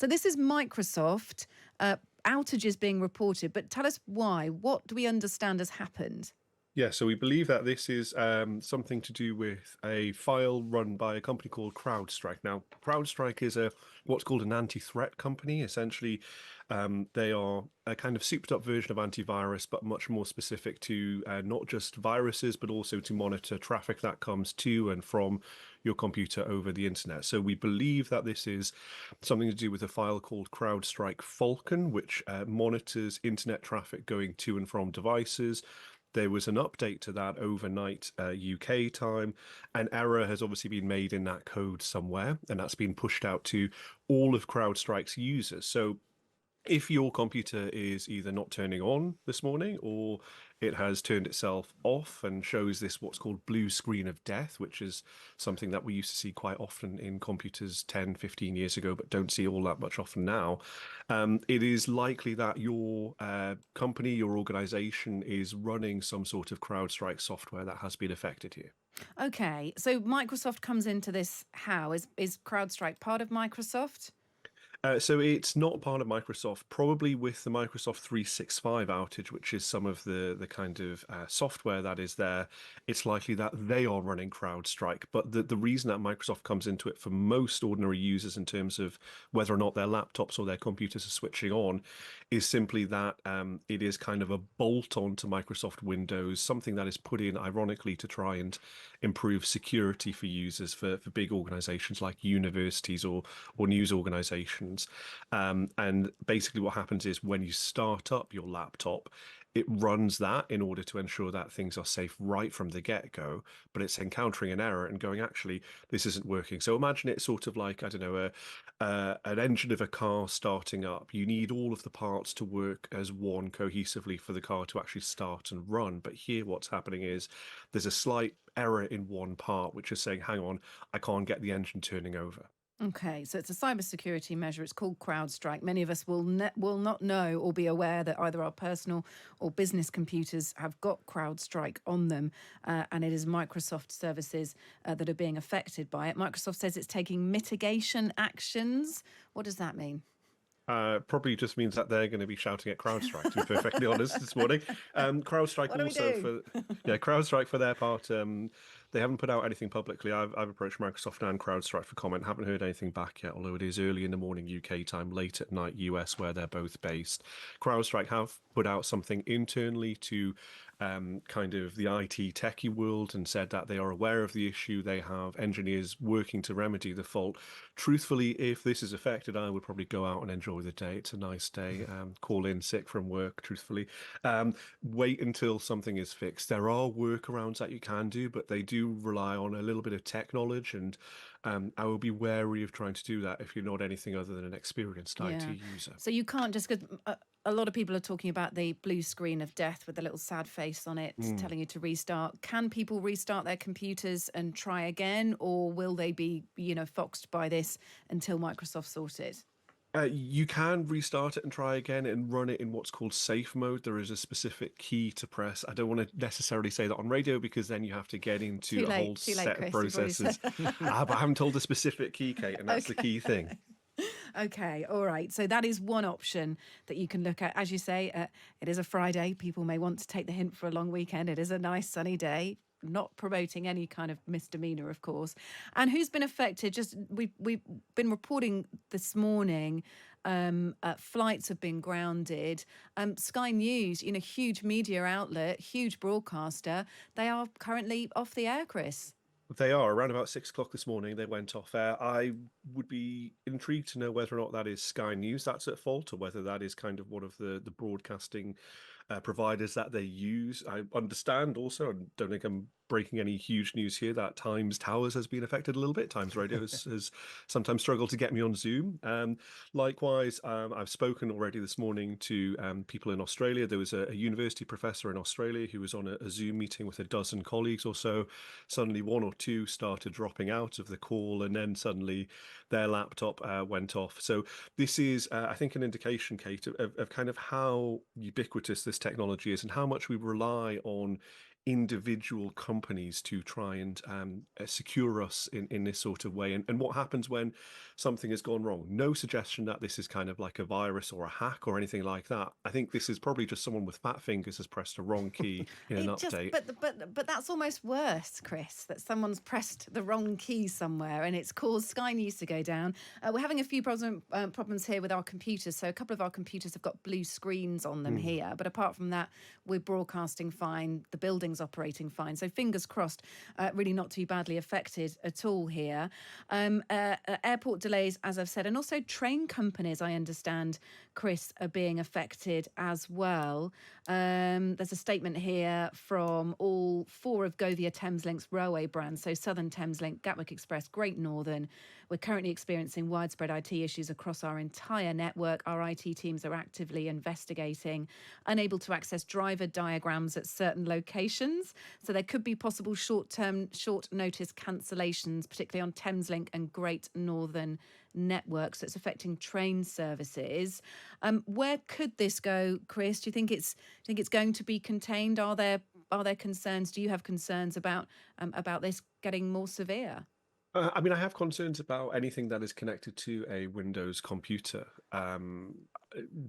So this is Microsoft outages being reported, but tell us why. What do we understand has happened? Yeah, so we believe that this is something to do with a file run by a company called CrowdStrike. Now, CrowdStrike is what's called an anti-threat company. Essentially, they are a kind of souped-up version of antivirus, but much more specific to not just viruses, but also to monitor traffic that comes to and from your computer over the internet. So we believe that this is something to do with a file called CrowdStrike Falcon, which monitors internet traffic going to and from devices. There was an update to that overnight UK time. An error has obviously been made in that code somewhere, and that's been pushed out to all of CrowdStrike's users. So if your computer is either not turning on this morning or it has turned itself off and shows this what's called blue screen of death, which is something that we used to see quite often in computers 10, 15 years ago, but don't see all that much often now, it is likely that your company, your organization is running some sort of CrowdStrike software that has been affected here. Okay, so Microsoft comes into this how? Is CrowdStrike part of Microsoft? So it's not part of Microsoft, probably with the Microsoft 365 outage, which is some of the kind of software that is there. It's likely that they are running CrowdStrike. But the reason that Microsoft comes into it for most ordinary users in terms of whether or not their laptops or their computers are switching on is simply that it is kind of a bolt on to Microsoft Windows, something that is put in ironically to try and improve security for users for big organizations like universities or news organizations. And basically what happens is when you start up your laptop, it runs that in order to ensure that things are safe right from the get-go, but it's encountering an error and going, actually, this isn't working. So imagine it's sort of like, I don't know, an engine of a car starting up. You need all of the parts to work as one cohesively for the car to actually start and run. But here what's happening is there's a slight error in one part, which is saying, hang on, I can't get the engine turning over. Okay, so it's a cybersecurity measure. It's called CrowdStrike. Many of us will not know or be aware that either our personal or business computers have got CrowdStrike on them, and it is Microsoft services that are being affected by it. Microsoft says it's taking mitigation actions. What does that mean? Probably just means that they're going to be shouting at CrowdStrike, to be perfectly honest, this morning. CrowdStrike What do we also do? yeah, CrowdStrike for their part, they haven't put out anything publicly. I've approached Microsoft and CrowdStrike for comment. Haven't heard anything back yet, although it is early in the morning UK time, late at night US, where they're both based. CrowdStrike have put out something internally to kind of the IT techie world and said that they are aware of the issue. They have engineers working to remedy the fault. Truthfully, if this is affected, I would probably go out and enjoy the day. It's a nice day. Call in sick from work, truthfully. Wait until something is fixed. There are workarounds that you can do, but they do rely on a little bit of tech knowledge, and I will be wary of trying to do that if you're not anything other than an experienced IT Yeah. user. So you can't just, because a lot of people are talking about the blue screen of death with the little sad face on it telling you to restart. Can people restart their computers and try again, or will they be, foxed by this until Microsoft sorts it? You can restart it and try again and run it in what's called safe mode. There is a specific key to press. I don't want to necessarily say that on radio because then you have to get into a whole Too late, set of Chris. You've already said. processes. But I haven't told the specific key, Kate, and that's the Okay. key thing. Okay, all right. So that is one option that you can look at. As you say, it is a Friday. People may want to take the hint for a long weekend. It is a nice sunny day. Not promoting any kind of misdemeanor, of course. And who's been affected? Just we've been reporting this morning. Flights have been grounded. Sky News, huge media outlet, huge broadcaster. They are currently off the air, Chris. They are around about 6 o'clock this morning. They went off air. I would be intrigued to know whether or not that is Sky News that's at fault, or whether that is kind of one of the broadcasting providers that they use. I understand also, and don't think I'm breaking any huge news here, that Times Towers has been affected a little bit. Times Radio has sometimes struggled to get me on Zoom. Likewise, I've spoken already this morning to people in Australia. There was a university professor in Australia who was on a Zoom meeting with a dozen colleagues or so. Suddenly, one or two started dropping out of the call, and then suddenly their laptop went off. So this is, I think, an indication, Kate, of kind of how ubiquitous this technology is and how much we rely on individual companies to try and secure us in this sort of way. And what happens when something has gone wrong? No suggestion that this is kind of like a virus or a hack or anything like that. I think this is probably just someone with fat fingers has pressed a wrong key in an It just, update. but that's almost worse, Chris. That someone's pressed the wrong key somewhere and it's caused Sky News to go down. We're having a few problems here with our computers. So a couple of our computers have got blue screens on them here, but apart from that, we're broadcasting fine. The building's operating fine. So fingers crossed, really not too badly affected at all here. Airport delays, as I've said, and also train companies, I understand, Chris, are being affected as well. There's a statement here from all 4 of Govia Thameslink railway brands, so Southern Thameslink, Gatwick Express, Great Northern. We're currently experiencing widespread IT issues across our entire network. Our IT teams are actively investigating, unable to access driver diagrams at certain locations. So there could be possible short notice cancellations, particularly on Thameslink and Great Northern networks. So it's affecting train services. Where could this go, Chris? Do you think it's going to be contained? Are there concerns? Do you have concerns about this getting more severe? I mean, I have concerns about anything that is connected to a Windows computer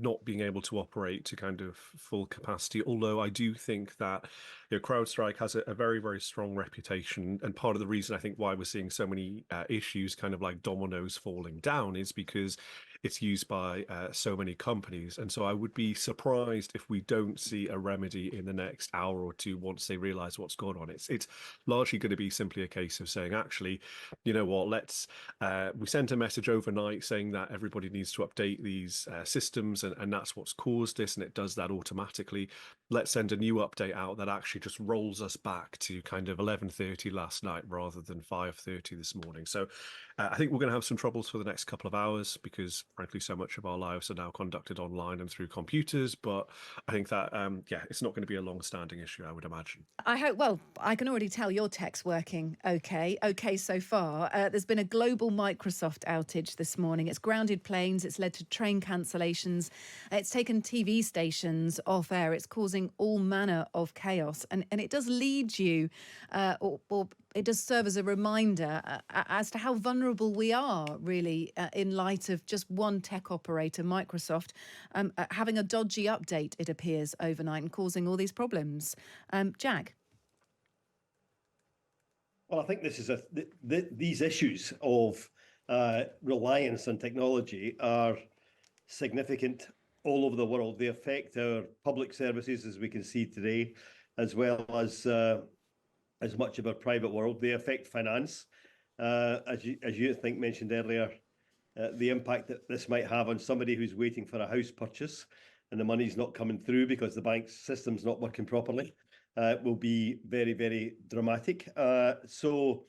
not being able to operate to kind of full capacity. Although I do think that CrowdStrike has a very, very strong reputation, and part of the reason I think why we're seeing so many issues, kind of like dominoes falling down, is because it's used by so many companies. And so I would be surprised if we don't see a remedy in the next hour or two once they realize what's going on. It's largely going to be simply a case of saying, actually, you know what, we sent a message overnight saying that everybody needs to update these systems, and that's what's caused this, and it does that automatically. Let's send a new update out that actually just rolls us back to kind of 11:30 last night rather than 5:30 this morning. So I think we're going to have some troubles for the next couple of hours because, frankly, so much of our lives are now conducted online and through computers. But I think that, it's not going to be a long-standing issue, I would imagine. I hope. Well, I can already tell your tech's working okay so far. There's been a global Microsoft outage this morning. It's grounded planes. It's led to train cancellations. It's taken TV stations off air. It's causing all manner of chaos, and it does lead you, or it does serve as a reminder as to how vulnerable we are, really, in light of just one tech operator, Microsoft, having a dodgy update, it appears, overnight and causing all these problems. Jack? Well, I think this is these issues of reliance on technology are significant all over the world. They affect our public services, as we can see today, as well as much of our private world. They affect finance, as you think mentioned earlier. The impact that this might have on somebody who's waiting for a house purchase and the money's not coming through because the bank's system's not working properly will be very, very dramatic. So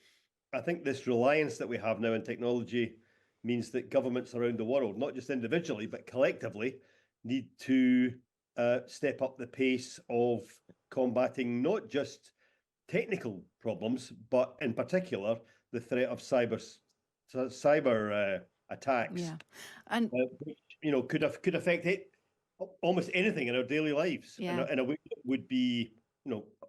I think this reliance that we have now in technology means that governments around the world, not just individually, but collectively, need to step up the pace of combating not just technical problems, but in particular, the threat of cyber attacks, Yeah. And which could affect almost anything in our daily lives, Yeah. in a way that would be,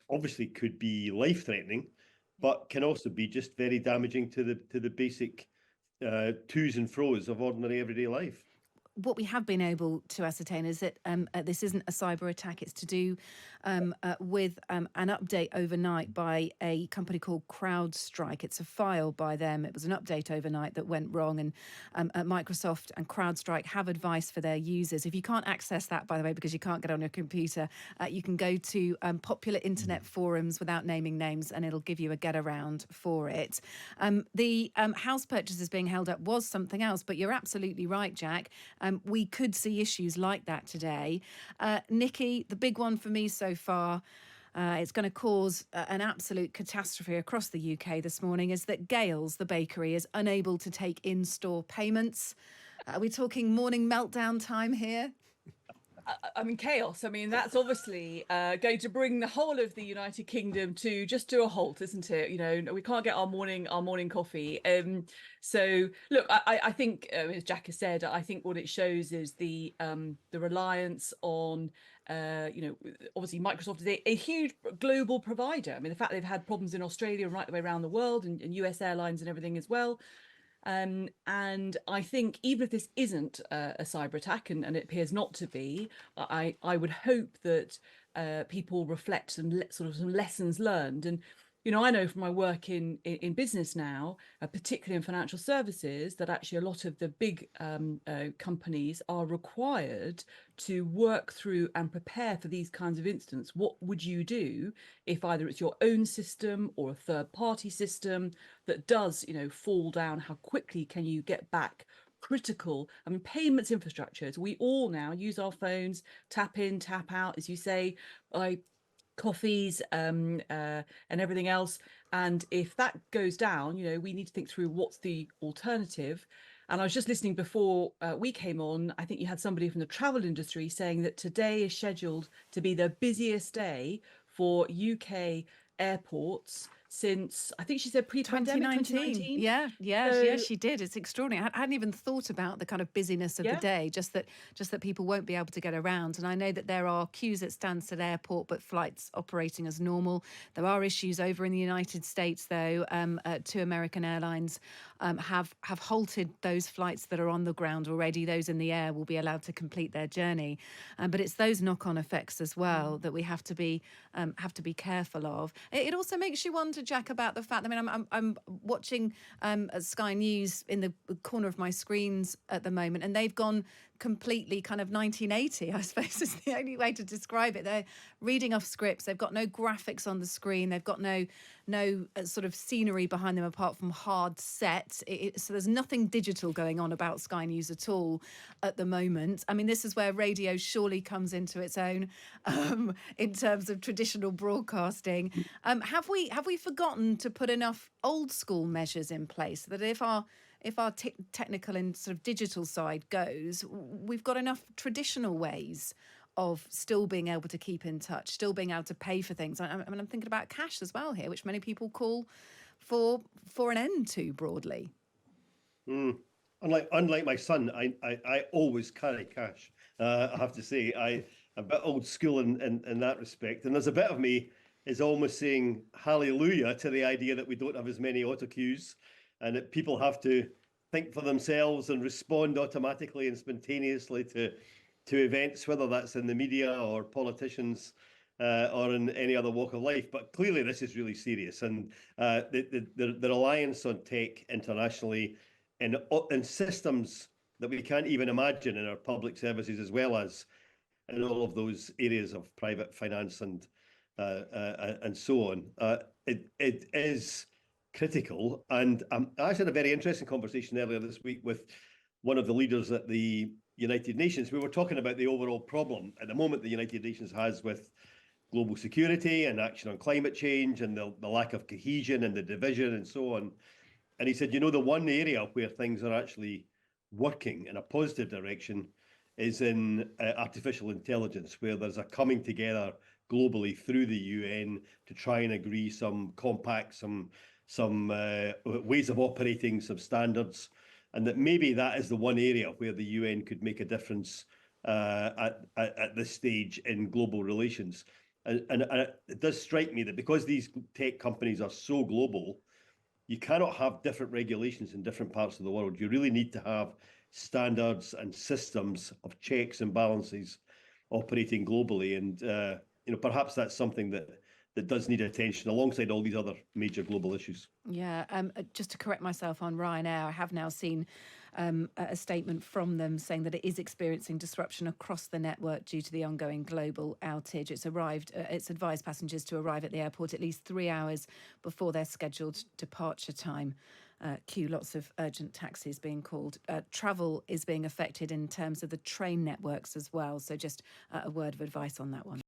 obviously could be life-threatening, but can also be just very damaging to the basic to's and fro's of ordinary everyday life. What we have been able to ascertain is that this isn't a cyber attack. It's to do with an update overnight by a company called CrowdStrike. It's a file by them. It was an update overnight that went wrong, and Microsoft and CrowdStrike have advice for their users. If you can't access that, by the way, because you can't get on your computer, you can go to popular internet forums without naming names, and it'll give you a get around for it. The house purchases being held up was something else, but you're absolutely right, Jack. We could see issues like that today. Nikki, the big one for me so far, it's going to cause an absolute catastrophe across the UK this morning, is that Gales, the bakery, is unable to take in-store payments. Are we talking morning meltdown time here? I mean, chaos. I mean, that's obviously going to bring the whole of the United Kingdom to a halt, isn't it? You know, we can't get our morning coffee. So look, I think, as Jack has said, I think what it shows is the reliance on, obviously Microsoft is a huge global provider. I mean, the fact they've had problems in Australia and right the way around the world, and US airlines and everything as well. And I think even if this isn't a cyber attack, and it appears not to be, I would hope that people reflect some lessons learned. And I know from my work in business now, particularly in financial services, that actually a lot of the big companies are required to work through and prepare for these kinds of incidents. What would you do if either it's your own system or a third party system that does, fall down? How quickly can you get back critical, I mean, payments infrastructures? We all now use our phones, tap in, tap out, as you say, coffees and everything else. And if that goes down, we need to think through what's the alternative. And I was just listening before we came on. I think you had somebody from the travel industry saying that today is scheduled to be the busiest day for UK airports since, I think she said, pre-pandemic 2019. Yeah, she did. It's extraordinary. I hadn't even thought about the kind of busyness of the day, just that people won't be able to get around. And I know that there are queues at Stansted Airport, but flights operating as normal. There are issues over in the United States, though. Two American airlines have halted those flights that are on the ground already. Those in the air will be allowed to complete their journey, but it's those knock-on effects as well that we have to be careful of. It also makes you wonder, Jack, about the fact. I mean, I'm watching Sky News in the corner of my screens at the moment, and they've gone completely kind of 1980, I suppose is the only way to describe it. They're reading off scripts. They've got no graphics on the screen. They've got no sort of scenery behind them apart from hard sets. So there's nothing digital going on about Sky News at all at the moment. I mean, this is where radio surely comes into its own in terms of traditional broadcasting. Have we forgotten to put enough old school measures in place that if our technical and sort of digital side goes, we've got enough traditional ways of still being able to keep in touch, still being able to pay for things? I mean, I'm thinking about cash as well here, which many people call for an end to broadly. Unlike my son, I always carry cash. I have to say, I'm a bit old school in that respect. And there's a bit of me is almost saying hallelujah to the idea that we don't have as many auto queues, and that people have to think for themselves and respond automatically and spontaneously to events, whether that's in the media or politicians or in any other walk of life. But clearly this is really serious. And the reliance on tech internationally in systems that we can't even imagine in our public services, as well as in all of those areas of private finance and so on, it is critical. And I had a very interesting conversation earlier this week with one of the leaders at the United Nations. We were talking about the overall problem at the moment the United Nations has with global security and action on climate change and the lack of cohesion and the division and so on. And he said, the one area where things are actually working in a positive direction is in artificial intelligence, where there's a coming together globally through the UN to try and agree some compacts, some ways of operating, some standards, and that maybe that is the one area where the UN could make a difference at this stage in global relations. And it does strike me that because these tech companies are so global, you cannot have different regulations in different parts of the world. You really need to have standards and systems of checks and balances operating globally. And perhaps that's something that does need attention alongside all these other major global issues. Yeah, just to correct myself on Ryanair, I have now seen a statement from them saying that it is experiencing disruption across the network due to the ongoing global outage. It's advised passengers to arrive at the airport at least 3 hours before their scheduled departure time. Lots of urgent taxis being called. Travel is being affected in terms of the train networks as well. So just a word of advice on that one.